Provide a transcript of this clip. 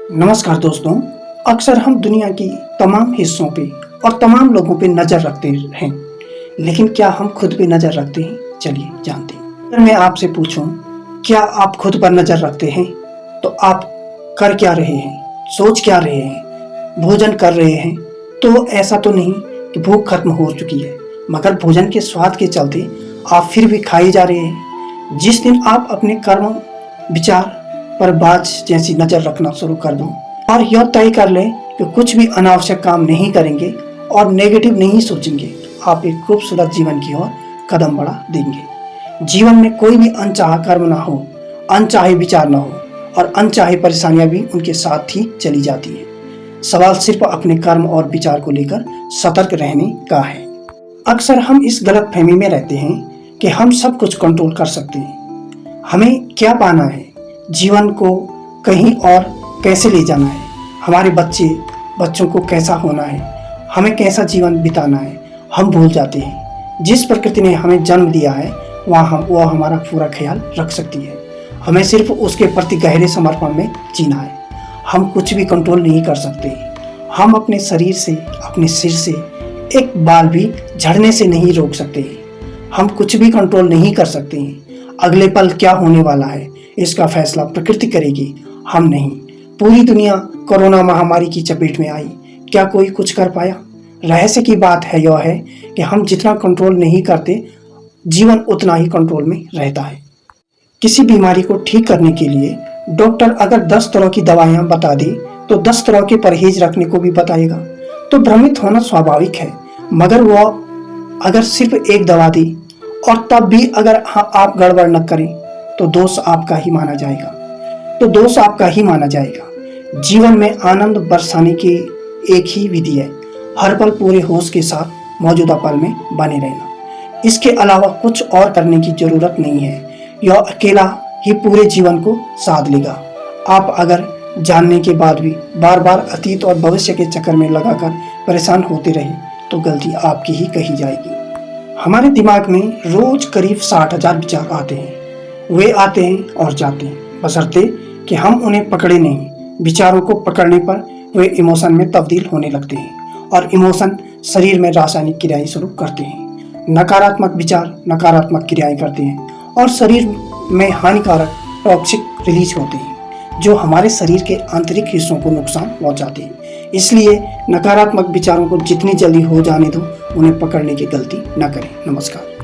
नमस्कार दोस्तों। अक्सर हम दुनिया की तमाम हिस्सों पे और तमाम लोगों पे नज़र रखते हैं, लेकिन क्या हम खुद पे नज़र रखते हैं? चलिए जानते हैं। अगर मैं आपसे पूछूं, क्या आप खुद पर नज़र रखते हैं? तो आप कर क्या रहे हैं? सोच क्या रहे हैं? भोजन कर रहे हैं तो ऐसा तो नहीं कि भूख खत्म हो चुकी है, मगर भोजन के स्वाद के चलते आप फिर भी खाए जा रहे हैं। जिस दिन आप अपने कर्म विचार पर बाज जैसी नज़र रखना शुरू कर दो और यह तय कर लें कि कुछ भी अनावश्यक काम नहीं करेंगे और नेगेटिव नहीं सोचेंगे, आप एक खूबसूरत जीवन की ओर कदम बढ़ा देंगे। जीवन में कोई भी अनचाहा कर्म ना हो, अनचाहे विचार ना हो और अनचाहे परेशानियां भी उनके साथ ही चली जाती हैं। सवाल सिर्फ अपने कर्म और विचार को लेकर सतर्क रहने का है। अक्सर हम इस गलतफहमी में रहते हैं कि हम सब कुछ कंट्रोल कर सकते हैं। हमें क्या पाना है, जीवन को कहीं और कैसे ले जाना है, हमारे बच्चों को कैसा होना है, हमें कैसा जीवन बिताना है, हम भूल जाते हैं। जिस प्रकृति ने हमें जन्म दिया है वह हमारा पूरा ख्याल रख सकती है। हमें सिर्फ उसके प्रति गहरे समर्पण में जीना है। हम कुछ भी कंट्रोल नहीं कर सकते। हम अपने शरीर से, अपने सिर से एक बाल भी झड़ने से नहीं रोक सकते। हम कुछ भी कंट्रोल नहीं कर सकते हैं। अगले पल क्या होने वाला है इसका फैसला प्रकृति करेगी, हम नहीं। पूरी दुनिया कोरोना महामारी की चपेट में आई, क्या कोई कुछ कर पाया? रहस्य की बात है यह है कि हम जितना कंट्रोल नहीं करते, जीवन उतना ही कंट्रोल में रहता है। किसी बीमारी को ठीक करने के लिए डॉक्टर अगर 10 तरह की दवाइयां बता दे तो 10 तरह के परहेज रखने को भी बताएगा, तो भ्रमित होना स्वाभाविक है। मगर वह अगर सिर्फ एक दवा दी और तब भी अगर आप गड़बड़ न करें तो दोष आपका ही माना जाएगा। जीवन में आनंद बरसाने की एक ही विधि है, हर पल पूरे होश के साथ मौजूदा पल में बने रहना। इसके अलावा कुछ और करने की जरूरत नहीं है। यह अकेला ही पूरे जीवन को साध लेगा। आप अगर जानने के बाद भी बार बार अतीत और भविष्य के चक्कर में लगाकर परेशान होते रहे तो गलती आपकी ही कही जाएगी। हमारे दिमाग में रोज करीब 60,000 विचार आते हैं। वे आते हैं और जाते हैं, बशर्ते कि हम उन्हें पकड़े नहीं। विचारों को पकड़ने पर वे इमोशन में तब्दील होने लगते हैं और इमोशन शरीर में रासायनिक क्रियाएं शुरू करते हैं। नकारात्मक विचार नकारात्मक क्रियाएं करते हैं और शरीर में हानिकारक टॉक्सिक रिलीज होते हैं जो हमारे शरीर के आंतरिक हिस्सों को नुकसान पहुंचाते हैं। इसलिए नकारात्मक विचारों को जितनी जल्दी हो जाने दो, उन्हें पकड़ने की गलती न करें। नमस्कार।